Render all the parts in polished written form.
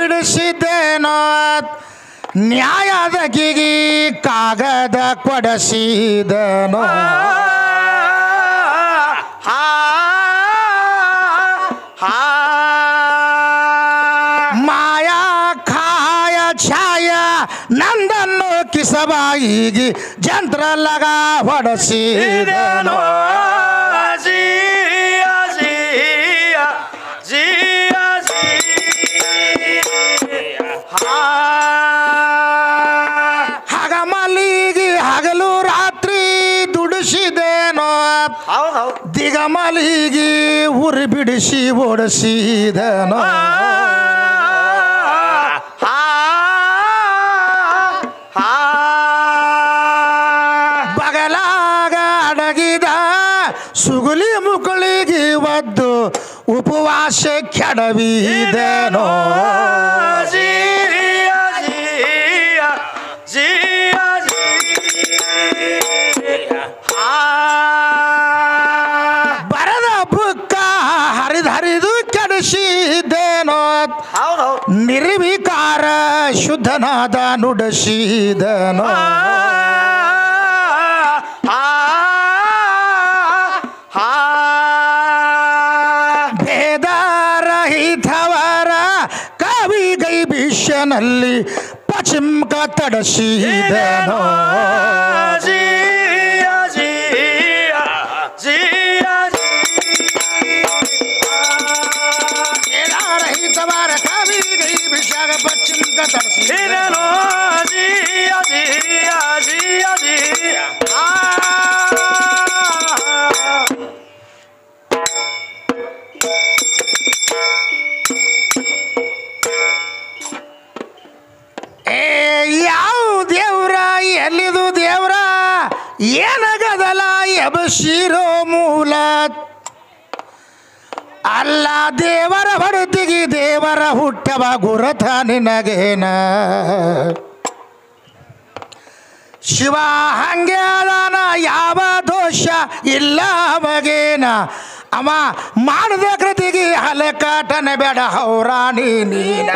ಬಿಡಿಸಿದ್ದೇನೋ ನ್ಯಾಯದ ಕಿಗಿ ಕಾಗದ ಕೊಡಿಸಿದನೋ ಮಾಯಾ ಖಾಯ ಛಾಯ ನಂದನ್ನು ಕಿಸಬಾಯಿಗಿ ಜಂತ್ರ ಲಗ ಹೊಡೆಸಿದನೋ ಹಗಮಲಿಗಿ ಹಗಲು ರಾತ್ರಿ ದುಡಿಸಿದೇನೋ ದಿಗಮಲಿಗಿ ಉರಿ ಬಿಡಿಸಿ ಓಡಿಸಿದನೋ ಬಗಲಾಗ ಅಡಗಿದ ಸುಗುಲಿ ಮುಕುಳಿಗೆ ಒದ್ದು ಉಪವಾಸ ಕೆಡವಿದನೋ ಬರದ ಬುಕ್ಕ ಹರಿದು ಕೆಡಿಸಿದೇನೋ ನಿರ್ವಿಕಾರ ಶುದ್ಧನಾದ ನುಡಿಸಿದನೋ ಭೇದರಹಿತವರ ಕವಿಗೈ ಭೀಷನಲ್ಲಿ ಪಚಿಂಕ ತಡಸಿದನೋ ಭೇದರಹಿತವರ ಕವಿಗೈ ಭೀಷಗ ಪಚಿಂಕ ತಡಸಿದನೋ ಯಾವ ದೇವ್ರ ಎಲ್ಲಿದು ದೇವ್ರ ಏನಗದಲ ಎಬಶಿರೋ ಮೂಲ ಅಲ್ಲ ದೇವರ ಹೊರತಿಗಿ ದೇವರ ಹುಟ್ಟವ ಗುರಥ ನಿನಗೇನ ಶಿವ ಹಂಗೆ ಅದಾನ ಯಾವ ದೋಷ ಇಲ್ಲ ಅವಗೇನ ಅವ ಮಾಡಿದ ಕೃತಿಗೆ ಹಲಕಾಟನ ಬೇಡ ಹೌರಾಣಿ ನೀನ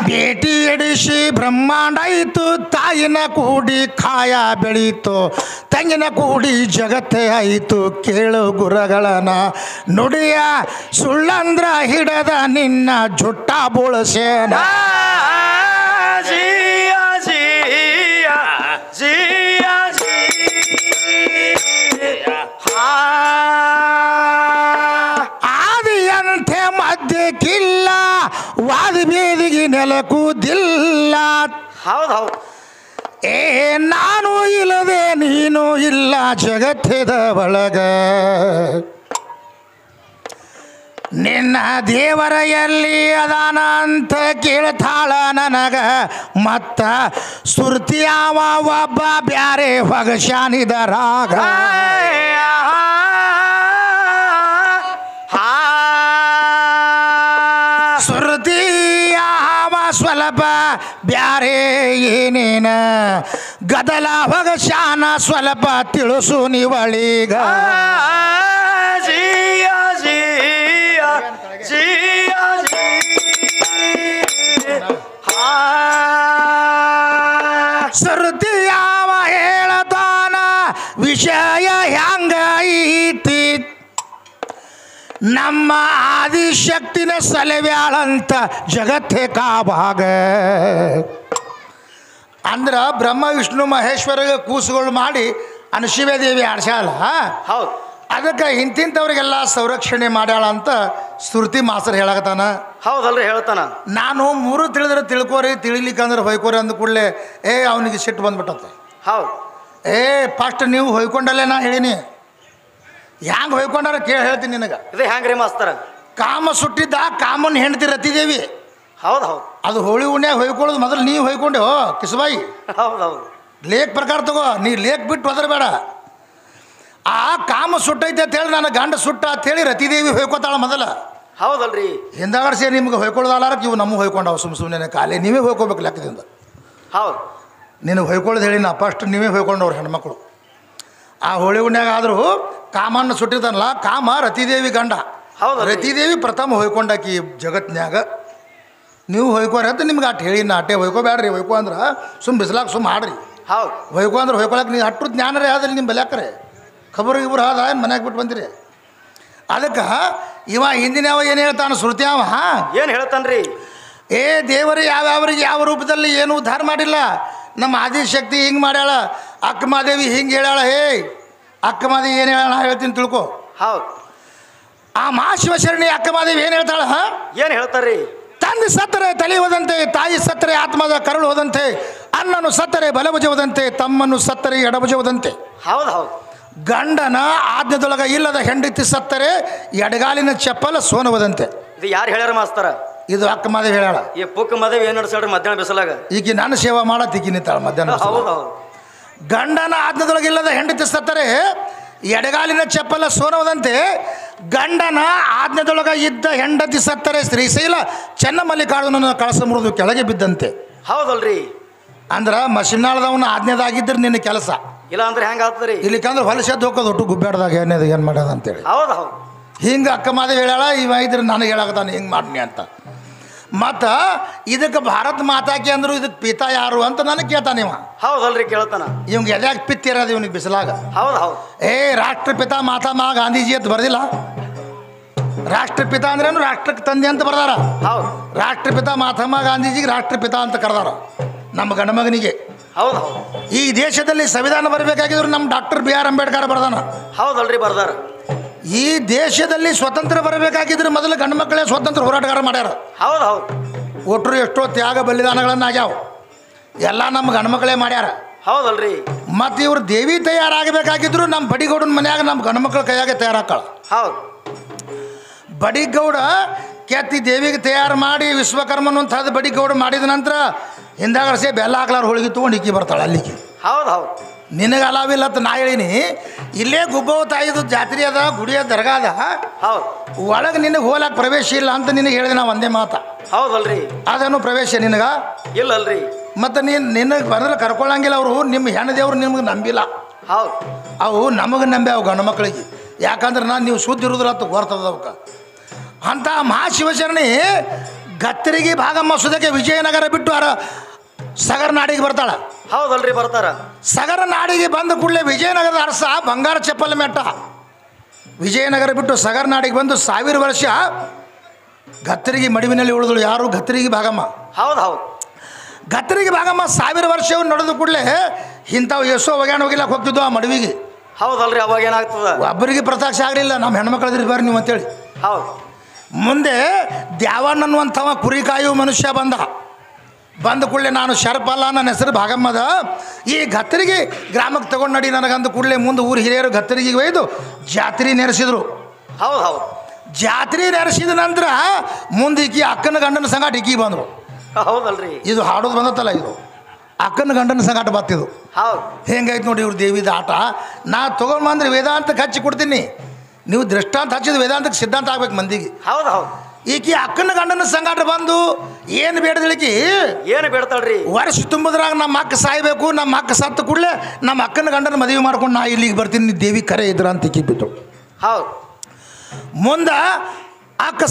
ಭೇಟಿ ಎಡಿಸಿ ಬ್ರಹ್ಮಾಂಡ ಆಯಿತು ತಾಯಿನ ಕೂಡಿ ಕಾಯ ಬೆಳೀತು ತಂಗಿನ ಕೂಡಿ ಜಗತ್ತೇ ಆಯಿತು ಕೇಳು ಗುರುಗಳನ ನುಡಿಯ ಸುಳ್ಳಂದ್ರ ಹಿಡದ ನಿನ್ನ ಜುಟ್ಟ ಬೋಳಸೇನ ಆದಿಯಂತೆ ಮಧ್ಯಕ್ಕಿಲ್ಲ ವಾದ ಬೇದಿಗೆ ನೆಲಕೂದಿಲ್ಲ ಹೌದು ಏ ನಾನು ಇಲ್ಲದೆ ನೀನು ಇಲ್ಲ ಜಗತ್ತಿದ ಒಳಗ ನಿನ್ನ ದೇವರ ಎಲ್ಲಿ ಅದಾನ ಅಂತ ಕೇಳ್ತಾಳ ನನಗ ಮತ್ತ ಸುರ್ತಿಯಾವ ಒಬ್ಬ ಬ್ಯಾರೆ ಹೊಗಶಾನಿದ ರಾಗ ಸುರ್ತಿಯಾವ ಸ್ವಲ್ಪ ಬ್ಯಾರೆ ಏನೇನ ಗದಲ ಹೊಗಶಾನ ಸ್ವಲ್ಪ ತಿಳಿಸು ನೀವಳೀಗ ಸುರ್ತಿ ಯಾವ ಹೇಳತಾನ ವಿಷಯ ಹ್ಯಾಂಗ ಐತಿ ನಮ್ಮ ಆದಿಶಕ್ತಿನ ಸಲವ್ಯಾಳಂತ ಜಗತ್ತೇ ಕಾವಾಗ ಅಂದ್ರ ಬ್ರಹ್ಮ ವಿಷ್ಣು ಮಹೇಶ್ವರಿಗೆ ಕೂಸುಗಳು ಮಾಡಿ ಅನಶಿವೆ ದೇವಿ ಆಡ್ಸ್ಯಾಳ ಹೌದು ಅದಕ್ಕೆ ಇಂತಿಂಥವ್ರಿಗೆಲ್ಲ ಸಂರಕ್ಷಣೆ ಮಾಡ್ಯಾಳ ಅಂತ ಸ್ತುತಿ ಮಾಸ್ತರ್ ಹೇಳಕತ್ತಾನ ಹೌದಲ್ರಿ ಹೇಳ್ತಾನ ನಾನು ಮೂರು ತಿಳಿದ್ರೆ ತಿಳ್ಕೋರಿ ತಿಳಿಲಿಕ್ಕಂದ್ರೆ ಹೊಯ್ಕೋರಿ ಅಂದ ಕೂಡಲೇ ಅವನಿಗೆ ಸಿಟ್ಟು ಬಂದ್ಬಿಟ್ಟತ್ತೆ ಹೌದು ಫಸ್ಟ್ ನೀವು ಹೊಯ್ಕೊಂಡಲ್ಲೇ ನಾ ಹೇಳಿನಿ ಹ್ಯಾಂಗೆ ಹೊಯ್ಕೊಂಡಾರ ಹೇಳ್ತೀನಿ ನಿನಗೆ ಇದು ಹ್ಯಾಂಗ್ರಿ ಮಾಸ್ತರ ಕಾಮ ಸುಟ್ಟಿದ್ದ ಕಾಮನ್ ಹೆಂಡತಿ ರತಿದೇವಿ ಹೌದು ಹೌದು ಅದು ಹೋಳಿ ಉಣ್ಯಾಗ ಹೊಯ್ಕೊಳ್ಳೋದು ಮೊದಲು ನೀವು ಹೊಯ್ಕೊಂಡೆ ಕಿಸಬಾಯಿ ಹೌದು ಹೌದು ಲೇಖ ಪ್ರಕಾರ ತಗೋ ನೀ ಲೇಖ ಬಿಟ್ಟು ಹೋದ್ರೆ ಬೇಡ ಆ ಕಾಮ ಸುಟ್ಟೈತೆ ಅಂತೇಳಿ ನನ್ನ ಗಂಡ ಸುಟ್ಟ ಅಂತೇಳಿ ರತಿದೇವಿ ಹೊಯ್ಕೋತಾಳ ಮೊದಲ ಹೌದಲ್ರಿ ಹಿಂದಾಗಡ್ಸಿ ನಿಮ್ಗೆ ಹೊಯ್ಕೊಳ್ಳೋದಾಲಾರಕ್ಕೆ ಇವು ನಮ್ಮ ಹೊಯ್ಕೊಂಡವು ಸುಮ್ಮನೆ ಕಾಲೇ ನೀವೇ ಹೊಯ್ಕೋಬೇಕು ಲೆಕ್ಕದಿಂದ ಹೌದು ನೀನು ಹೊಯ್ಕೊಳ್ಳೋದು ಹೇಳಿ ನಾ ಫಸ್ಟ್ ನೀವೇ ಹೊಯ್ಕೊಂಡವ್ರು ಹೆಣ್ಮಕ್ಳು ಆ ಹೋಳಿ ಹುಣ್ಣ್ಯಾಗ ಆದರೂ ಕಾಮನ್ನು ಸುಟ್ಟಿದ್ದಾನಲ್ಲ, ಕಾಮ ರತಿದೇವಿ ಗಂಡ. ಹೌದಲ್ರಿ? ರತಿದೇವಿ ಪ್ರಥಮ ಹೊಯ್ಕೊಂಡಾಕಿ ಜಗತ್ನ್ಯಾಗ. ನೀವು ಹೊಯ್ಕೋರಿ ಅಂತ ನಿಮ್ಗೆ ಅಟ್ಟು ಹೇಳಿ ಅಟ್ಟೆ ಹೊಯ್ಕೋಬೇಡ್ರಿ. ಹೊಯ್ಕೋ ಅಂದ್ರೆ ಸುಮ್ಮ ಬಿಸ್ಲಾಗ ಸುಮ್ಮ ಹಾಡ್ರಿ. ಹೌದು. ಹೊಯ್ಕೋ ಅಂದ್ರೆ ಹೊಯ್ಕೊಳಕ್ಕೆ ನೀವು ಅಷ್ಟು ಜ್ಞಾನ ರೀ ಆದ್ರಿ ನಿಮ್ಮ ಬೆಲ್ಯಾಕ್ರೆ. ಖಬರ್ ಇಬ್ಬರು ಆದ ಏನು ಮನ್ಯಾಗ ಬಿಟ್ಟು ಬಂದಿರಿ. ಅದಕ್ಕೆ ಇವ ಹಿಂದಿನವ ಏನು ಹೇಳ್ತಾನೆ ಶ್ರುತಿಯವ, ಏನು ಹೇಳ್ತಾನ್ರಿ? ಏ ದೇವರು ಯಾವ್ಯಾವ್ರಿಗೆ ಯಾವ ರೂಪದಲ್ಲಿ ಏನು ಉದ್ಧಾರ ಮಾಡಿಲ್ಲ. ನಮ್ಮ ಆದಿಶಕ್ತಿ ಹಿಂಗೆ ಮಾಡ್ಯಾಳ, ಅಕ್ಕಮಾದೇವಿ ಹಿಂಗೆ ಹೇಳ್ಯಾಳ. ಹೇ ಅಕ್ಕಮಾದೇವಿ ಏನು ಹೇಳ ನಾ ಹೇಳ್ತೀನಿ ತಿಳ್ಕೊ. ಹೌದು. ಆ ಮಹಾಶಿವಶರಣಿ ಅಕ್ಕಮಾದೇವಿ ಏನು ಹೇಳ್ತಾಳ? ಏನು ಹೇಳ್ತಾರ್ರಿ? ತಂದೆ ಸತ್ತರೆ ತಲೆ ಹೋದಂತೆ, ತಾಯಿ ಸತ್ತರೆ ಆತ್ಮದ ಕರುಳು ಹೋದಂತೆ, ಅಣ್ಣನು ಸತ್ತರೆ ಬಲಭುಜ ಹೋದಂತೆ, ತಮ್ಮನ್ನು ಸತ್ತರೆ ಎಡಭುಜ ಹೋದಂತೆ. ಹೌದು ಹೌದು. ಗಂಡನ ಆಜ್ಞದೊಳಗ ಇಲ್ಲದ ಹೆಂಡತಿ ಸತ್ತರೆ ಎಡಗಾಲಿನ ಚಪ್ಪಲ ಸೋನವದಂತೆ. ಇದು ಯಾರು ಹೇಳ್ಯಾರ ಮಾಸ್ತರ? ಇದು ಅಕ್ಕಮಾದೇವಿ ಹೇಳ್ಯಾಳ. ಈ ಪುಕ್ಕ ಮದುವೆ ಏನು ನಡ್ಸಾಡ್ರಿ ಮಧ್ಯಾಹ್ನ ಬಿಸಲಾಗ? ಈಕಿ ನಾನು ಸೇವಾ ಮಾಡತ್ ಈಕಿ ನಿಂತಾಳ ಮಧ್ಯಾಹ್ನ. ಹೌದು ಹೌದು. ಗಂಡನ ಆಜ್ಞದೊಳಗಿಲ್ಲದ ಹೆಂಡತಿ ಸತ್ತರೆ ಎಡಗಾಲಿನ ಚಪ್ಪಲ ಸೋನವದಂತೆ, ಗಂಡನ ಆಜ್ಞದೊಳಗ ಇದ್ದ ಹೆಂಡತಿ ಸತ್ತರೆ ಶ್ರೀಶೈಲ ಚೆನ್ನಮಲ್ಲಿಕಾರ್ಜುನನ ಕಳಸ ಮುರಿದು ಕೆಳಗೆ ಬಿದ್ದಂತೆ. ಹೌದಲ್ರಿ? ಅಂದ್ರೆ ಮಸಿನಾಳದವನ ಆಜ್ಞೆದಾಗಿದ್ರೆ ನಿನ್ನ ಕೆಲಸ ಇಲ್ಲ ಅಂದ್ರೆ ಹೆಂಗೆ ಆಗ್ತದ್ರಿ? ಇಲ್ಲಿಕಂದ್ರೆ ಹೊಲಸದ್ದು ಹೋಗೋದು ಒಟ್ಟು ಗುಬ್ಬ್ಯಾಡ್ದಾಗ ಏನು ಮಾಡ್ಯದ ಅಂತೇಳಿ. ಹೌದು ಹೌದು. ಹಿಂಗೆ ಅಕ್ಕಮಾದೇವಿ ಹೇಳ್ಯಾಳ. ಇವ ಇದ್ರೆ ನನಗೆ ಹೇಳಾಕತಾನೆ ಹಿಂಗೆ ಮಾಡ್ನಿ ಅಂತ. ಮತ್ತು ಇದಕ್ಕೆ ಭಾರತ ಮಾತಾಕಿ ಅಂದ್ರು ಇದಕ್ಕೆ ಪಿತಾ ಯಾರು ಅಂತ ನನಗೆ ಕೇಳ್ತಾನೆ ಇವ. ಹೌದಲ್ರಿ? ಕೇಳ್ತಾನ. ಇವಂಗೆ ಎದ್ಯಾಕೆ ಪಿತ್ತ ಇರೋದು ಇವನಿಗೆ ಬಿಸಿಲಾಗ? ಹೌದು ಹೌದು. ರಾಷ್ಟ್ರಪಿತ ಮಹಾತ್ಮ ಗಾಂಧೀಜಿ ಅಂತ ಬರ್ದಿಲ್ಲ. ರಾಷ್ಟ್ರಪಿತ ಅಂದ್ರೇನು ರಾಷ್ಟ್ರಕ್ಕೆ ತಂದೆ ಅಂತ ಬರ್ದಾರ. ಹೌದು. ರಾಷ್ಟ್ರಪಿತ ಮಹಾತ್ಮ ಗಾಂಧೀಜಿಗೆ ರಾಷ್ಟ್ರಪಿತ ಅಂತ ಕರೆದಾರ ನಮ್ಮ ಗಂಡಮಗನಿಗೆ. ಹೌದು ಹೌದು. ಈ ದೇಶದಲ್ಲಿ ಸಂವಿಧಾನ ಬರಬೇಕಾಗಿದ್ರು ನಮ್ಮ ಡಾಕ್ಟರ್ BR ಅಂಬೇಡ್ಕರ್ ಬರ್ದಾನ. ಹೌದಲ್ರಿ? ಬರ್ದಾರ. ಈ ದೇಶದಲ್ಲಿ ಸ್ವತಂತ್ರ ಬರಬೇಕಾಗಿದ್ರೆ ಮೊದಲು ಗಂಡು ಮಕ್ಕಳೇ ಸ್ವತಂತ್ರ ಹೋರಾಟಗಾರ ಮಾಡ್ಯಾರ. ಹೌದು ಹೌದು. ಒಟ್ಟರು ಎಷ್ಟೋ ತ್ಯಾಗ ಬಲಿದಾನಗಳನ್ನು ಆಗ್ಯಾವ. ಎಲ್ಲ ನಮ್ಮ ಗಂಡು ಮಕ್ಕಳೇ ಮಾಡ್ಯಾರ. ಹೌದಲ್ರಿ? ಮತ್ತು ಇವ್ರು ದೇವಿ ತಯಾರಾಗಬೇಕಾಗಿದ್ರು ನಮ್ಮ ಬಡಿಗೌಡನ ಮನ್ಯಾಗ ನಮ್ಮ ಗಂಡು ಮಕ್ಕಳ ಕೈಯಾಗೆ ತಯಾರಾಕಳ. ಹೌದು. ಬಡಿಗೌಡ ಕೆತ್ತಿ ದೇವಿಗೆ ತಯಾರು ಮಾಡಿ ವಿಶ್ವಕರ್ಮನ ಅಂತದ್ದು ಬಡಿಗೌಡ ಮಾಡಿದ ನಂತರ ಹಿಂದಾಗಸೆ ಬೆಲ್ಲ ಹಾಕ್ಲಾರ ಹೋಳಿಗೆ ತೊಗೊಂಡು ಇಕ್ಕಿ ಬರ್ತಾಳೆ ಅಲ್ಲಿಗೆ. ಹೌದು ಹೌದು. ನಿನಗೆ ಅಲಾವಿಲ್ಲ ಅಂತ ನಾ ಹೇಳಿನಿ. ಇಲ್ಲೇ ಗುಬ್ಬವ ತಾಯಿದು ಜಾತ್ರೆ ಅದ, ಗುಡಿಯ ದರ್ಗಾದ. ಹೌದು. ಒಳಗೆ ನಿನಗೆ ಹೋಲಕ್ಕೆ ಪ್ರವೇಶ ಇಲ್ಲ ಅಂತ ನಿನಗೆ ಹೇಳಿದೆ ನಾವು ಒಂದೇ ಮಾತ. ಹೌದಲ್ರಿ? ಅದೇನು ಪ್ರವೇಶ ನಿನಗ ಇಲ್ಲಲ್ರಿ? ಮತ್ತು ನಿನಗೆ ಬಂದ್ರೆ ಕರ್ಕೊಳ್ಳಂಗಿಲ್ಲ. ಅವರು ನಿಮ್ಮ ಹೆಣ್ಣು ದೇವ್ರು ನಿಮ್ಗೆ ನಂಬಿಲ್ಲ. ಹೌದು. ಅವು ನಮಗೆ ನಂಬಿ ಅವು ಗಂಡು ಮಕ್ಕಳಿಗೆ. ಯಾಕಂದ್ರೆ ನಾನು ನೀವು ಶುದ್ಧ ಇರೋದ್ರ ಅಂತ ಗೊರ್ತದ ಅವಕ್ಕೆ. ಅಂಥ ಮಹಾಶಿವಶರಣಿ ಗತ್ತರಿಗೆ ಭಾಗಮ್ಮ ಸುದಕ್ಕೆ ವಿಜಯನಗರ ಬಿಟ್ಟು ಸಗರ ನಾಡಿಗೆ ಬರ್ತಾಳ. ಹೌದಲ್ರಿ? ಬರ್ತಾರ. ಸಗರ ನಾಡಿಗೆ ಬಂದ ಕೂಡಲೇ ವಿಜಯನಗರದ ಅರಸ ಬಂಗಾರ ಚಪ್ಪಲ ಮೆಟ್ಟ ವಿಜಯನಗರ ಬಿಟ್ಟು ಸಗರ ನಾಡಿಗೆ ಬಂದು 1000 ವರ್ಷ ಗತ್ತರಿಗೆ ಮಡುವಿನಲ್ಲಿ ಉಳಿದಳು. ಯಾರು? ಗತ್ತರಿಗೆ ಭಾಗಮ್ಮ. ಹೌದು ಹೌದು. ಗತ್ತರಿಗೆ ಭಾಗಮ್ಮ 1000 ವರ್ಷವು ನಡೆದ ಕೂಡಲೇ ಇಂಥವು ಎಷ್ಟೋ ಒಗ್ಯಾಣ ಹೋಗಿಲ್ಲಕ್ಕೆ ಹೋಗ್ತಿದ್ವು ಆ ಮಡುವಿಗೆ. ಹೌದಲ್ರಿ? ಅವಾಗ ಏನಾಗ್ತದ? ಒಬ್ಬರಿಗೆ ಪ್ರತ್ಯಕ್ಷ ಆಗಲಿಲ್ಲ. ನಮ್ಮ ಹೆಣ್ಮಕ್ಳದ್ರಿ ಬರ್ರಿ ನೀವು ಅಂತೇಳಿ. ಹೌದು. ಮುಂದೆ ದ್ಯಾವಣ್ಣ ಅನ್ನುವಂಥವ ಕುರಿ ಕಾಯುವ ಮನುಷ್ಯ ಬಂದ ಕೂಡಲೇ ನಾನು ಶರಪಲ್ಲ, ನನ್ನ ಹೆಸರು ಭಾಗಮ್ಮದ, ಈ ಗತ್ತರಿಗೆ ಗ್ರಾಮಕ್ಕೆ ತಗೊಂಡು ನಡಿ ನನಗಂದು ಕೂಡಲೇ ಮುಂದೆ ಊರು ಹಿರಿಯರು ಗತ್ತರಿಗೆ ಒಯ್ದು ಜಾತ್ರೆ ನೆರೆಸಿದ್ರು. ಹೌದು ಹೌದು. ಜಾತ್ರೆ ನೆರೆಸಿದ ನಂತರ ಮುಂದೆ ಈಕಿ ಅಕ್ಕನ ಗಂಡನ ಸಂಗಾಟ ಈಕಿ ಬಂದರು. ಹೌದಲ್ರಿ? ಇದು ಹಾಡೋದು ಬಂದತ್ತಲ್ಲ, ಇದು ಅಕ್ಕನ ಗಂಡನ ಸಂಗಾಟ ಬತ್ತಿದು. ಹೌದು. ಹೆಂಗಾಯ್ತು ನೋಡಿ ಇವ್ರು ದೇವಿದ ಆಟ. ನಾ ತೊಗೊಂಡು ಬಂದ್ರೆ ವೇದಾಂತಕ್ಕೆ ಹಚ್ಚಿ ಕೊಡ್ತೀನಿ. ನೀವು ದೃಷ್ಟಾಂತ ಹಚ್ಚಿದ ವೇದಾಂತಕ್ಕೆ ಸಿದ್ಧಾಂತ ಆಗ್ಬೇಕು ಮಂದಿಗೆ. ಹೌದು ಹೌದು. ಈಕಿ ಅಕ್ಕನ ಗಂಡನ ಸಂಗಾಟ ಬಂದು ಏನು ಬೇಡದಳಿಕಿ? ಏನು ಬೇಡ್ತಾಳ್ರಿ? ವರ್ಷ ತುಂಬದ್ರಾಗ ನಮ್ಮ ಅಕ್ಕ ಸಾಯ್ಬೇಕು, ನಮ್ಮ ಅಕ್ಕ ಸತ್ತು ಕೂಡಲೇ ನಮ್ಮ ಅಕ್ಕನ ಗಂಡನ ಮದುವೆ ಮಾಡ್ಕೊಂಡು ನಾ ಇಲ್ಲಿಗೆ ಬರ್ತೀನಿ, ದೇವಿ ಕರೆ ಇದ್ರ ಅಂತ ಈಕಿ ಬಿಟ್ಟು. ಹೌದು. ಮುಂದೆ ಅಕ್ಕ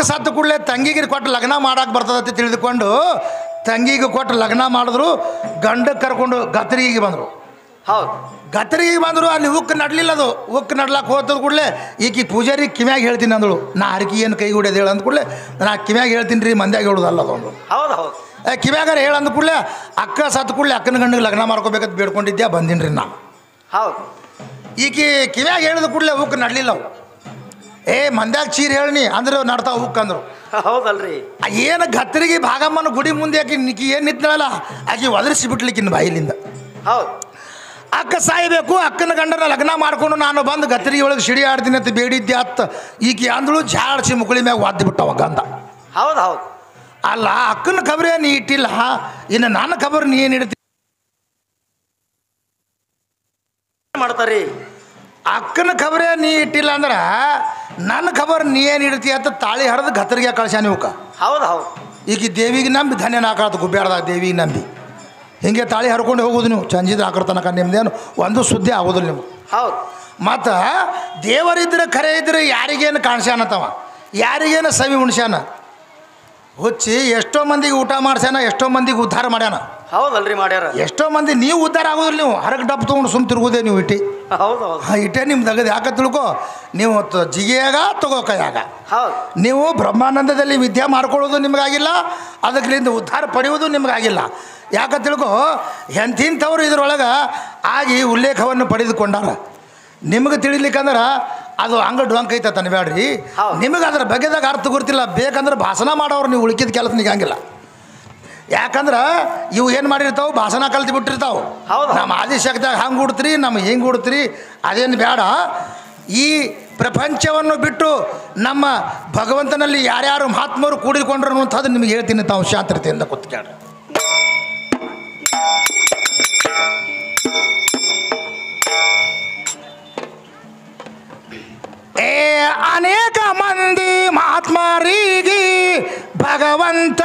ಸತ್ತು ಕೂಡಲೇ ತಂಗಿಗೆ ಕೊಟ್ಟು ಲಗ್ನ ಮಾಡಕ್ಕೆ ಬರ್ತದಂತ ತಿಳಿದುಕೊಂಡು ತಂಗಿಗೆ ಕೊಟ್ಟು ಲಗ್ನ ಮಾಡಿದ್ರು. ಗಂಡಕ್ಕೆ ಕರ್ಕೊಂಡು ಗತ್ತರಿಗೆ ಬಂದರು. ಹೌದು. ಗತ್ತರಿಗೆ ಬಂದರು. ಅಲ್ಲಿ ಉಕ್ಕು ನಡಲಿಲ್ಲ. ಅದು ಉಕ್ಕು ನಡ್ಲಕ್ಕೆ ಹೋಗ್ತದ ಕೂಡಲೇ ಈಕಿ ಪೂಜಾರಿ ಕಿವ್ಯಾಗ ಹೇಳ್ತೀನಿ ಅಂದಳು. ನಾ ಅರ್ಕಿ ಏನು ಕೈ ಹೊಡೆದು ಹೇಳು ಅಂದ ಕೂಡಲೇ ನಾ ಕಿವ್ಯಾಗ ಹೇಳ್ತೀನಿ ರೀ, ಮಂದ್ಯಾಗ ಹೇಳೋದಲ್ಲ ಅದೊಂದು. ಹೌದು ಹೌದು. ಕಿವ್ಯಾಗಾರ ಹೇಳಂದ ಕೂಡಲೇ ಅಕ್ಕ ಸತ್ತು ಕೂಡಲೇ ಅಕ್ಕನ ಗಂಡಿಗೆ ಲಗ್ನ ಮಾಡ್ಕೋಬೇಕಂತ ಬೇಡ್ಕೊಂಡಿದ್ದೆ, ಬಂದೀನಿ ರೀ ನಾ. ಹೌದು. ಈಕಿ ಕಿವ್ಯಾಗ ಹೇಳಿದ ಕೂಡಲೇ ಉಕ್ಕು ನಡಲಿಲ್ಲ ಅವು. ಮಂದ್ಯಾಗ ಚೀರ್ ಹೇಳಿ ಅಂದ್ರೆ ನಡ್ತಾವ ಉಕ್ ಅಂದರು. ಹೌದಲ್ರಿ? ಏನು ಗತ್ತರಿಗೆ ಭಾಗಮ್ಮನ ಗುಡಿ ಮುಂದೆ ಆಕಿ ಏನು ನಿಂತಳಲ್ಲ ಆಕಿ ಒದರಿಸಿ ಬಿಟ್ಲಿಕ್ಕಿನ್ನ ಬಾಯಿಲಿಂದ. ಹೌದು. ಅಕ್ಕ ಸಾಯಬೇಕು, ಅಕ್ಕನ ಗಂಡನ ಲಗ್ನ ಮಾಡ್ಕೊಂಡು ನಾನು ಬಂದು ಗತ್ತರಿಗೆ ಒಳಗೆ ಸಿಡಿ ಆಡ್ತೀನಿ ಅಂತ ಬೇಡಿದ್ದೆ ಅತ್ತ ಈಕಿ ಅಂದಳು. ಜಾಡ್ಸಿ ಮುಕುಳಿ ಮ್ಯಾಗ ವಾದ್ಯ ಬಿಟ್ಟವ ಗಂಧ. ಹೌದು ಹೌದು. ಅಲ್ಲ ಅಕ್ಕನ ಖಬರೇ ನೀ ಇಟ್ಟಿಲ್ಲ, ಇನ್ನು ನನ್ನ ಖಬರ್ ನೀ ಏನು ಇಡ್ತಿ ಮಾಡ್ತಾರಿ? ಅಕ್ಕನ ಖಬರೇ ನೀ ಇಟ್ಟಿಲ್ಲ ಅಂದ್ರೆ ನನ್ನ ಖಬರ್ ನೀ ಏನು ಇಡ್ತಿ ಅಂತ ತಾಳಿ ಹರಿದು ಗತ್ತರಿಗೆ ಕಳ್ಸ್ಯಾನ ಇವಕ್ಕ. ಹೌದು ಹೌದು. ಈಗ ದೇವಿಗೆ ನಂಬಿ ಧನ್ಯನ ಹಾಕಳತ್ತು ಗುಬ್ಬ್ಯಾಡ್ದಾಗ ದೇವಿಗೆ ನಂಬಿ. ಹಿಂಗೆ ತಾಳಿ ಹರ್ಕೊಂಡು ಹೋಗೋದು ನೀವು ಸಂಜಿದ ಹಾಕೋ ತನಕ ನಿಮ್ದೇನು ಒಂದು ಸುದ್ದಿ ಆಗೋದಿಲ್ಲ ನೀವು. ಹೌದು. ಮತ್ತು ದೇವರಿದ್ರೆ ಖರೆ ಇದ್ರೆ ಯಾರಿಗೇನು ಕಾಣಿಸ್ಯಾನತ್ತವ, ಯಾರಿಗೇನು ಸವಿ ಉಣ್ಸ್ಯಾನ, ಹುಚ್ಚಿ ಎಷ್ಟೋ ಮಂದಿಗೆ ಊಟ ಮಾಡ್ಸ್ಯಾನ, ಎಷ್ಟೋ ಮಂದಿಗೆ ಉದ್ಧಾರ ಮಾಡ್ಯಾನ. ಹೌದಲ್ರಿ ಮಾಡ್ಯಾರ. ಎಷ್ಟೋ ಮಂದಿ ನೀವು ಉದ್ಧಾರ ಆಗೋದಿಲ್ಲ, ನೀವು ಹರಗೆ ಡಬ್ಬು ತೊಗೊಂಡು ಸುಮ್ಮ ತಿರುಗೋದೇ ನೀವು ಇಟ್ಟಿ. ಹೌದು ಹೌದು. ಇಟ್ಟೇ ನಿಮ್ದು ಅಗದು ಯಾಕೆ ತಿಳ್ಕೊ, ನೀವು ಜಿಗಿಯಾಗ ತಗೋ ಕೈಯಾಗ. ಹೌದು. ನೀವು ಬ್ರಹ್ಮಾನಂದದಲ್ಲಿ ವಿದ್ಯೆ ಮಾಡ್ಕೊಳ್ಳೋದು ನಿಮಗಾಗಿಲ್ಲ, ಅದಕ್ಕಿಂತ ಉದ್ಧಾರ ಪಡೆಯೋದು ನಿಮಗಾಗಿಲ್ಲ. ಯಾಕೆ ತಿಳ್ಕೊ, ಎಂತಿಂಥವ್ರು ಇದ್ರೊಳಗೆ ಆಗಿ ಉಲ್ಲೇಖವನ್ನು ಪಡೆದುಕೊಂಡಾರ. ನಿಮಗೆ ತಿಳಿಲಿಕ್ಕಂದ್ರೆ ಅದು ಹಂಗೆ ಡೊಂಕ್ ಐತೆ ತನಬೇಡ್ರಿ. ನಿಮಗೆ ಅದ್ರ ಬಗ್ಗೆದಾಗ ಅರ್ಥ ಗೊತ್ತಿಲ್ಲ, ಬೇಕಂದ್ರೆ ಭಾಷಣ ಮಾಡೋರು ನೀವು ಉಳ್ಕಿದ ಕೆಲಸ ನಿಗಂಗಿಲ್ಲ. ಯಾಕಂದ್ರೆ ಇವು ಏನು ಮಾಡಿರ್ತಾವೆ, ಭಾಷಣ ಕಲ್ತು ಬಿಟ್ಟಿರ್ತಾವೆ. ನಮ್ಮ ಆದಿಶಕ್ತಿಯಾಗ ಹಂಗೆ ಉಡ್ತೀರಿ, ನಮ್ಗೆ ಹಿಂಗೆ ಉಡ್ತೀರಿ, ಅದೇನು ಬೇಡ. ಈ ಪ್ರಪಂಚವನ್ನು ಬಿಟ್ಟು ನಮ್ಮ ಭಗವಂತನಲ್ಲಿ ಯಾರ್ಯಾರು ಮಹಾತ್ಮರು ಕೂಡಿಕೊಂಡ್ರು ಅನ್ನುವಂಥದ್ದು ನಿಮಗೆ ಹೇಳ್ತೀನಿ, ತಾವು ಶಾಂತತೆಯಿಂದ ಕೂತ್ಕೇಳ್ರಿ. ಅನೇಕ ಮಂದಿ ಮಹಾತ್ಮರಿಗೆ ಭಗವಂತ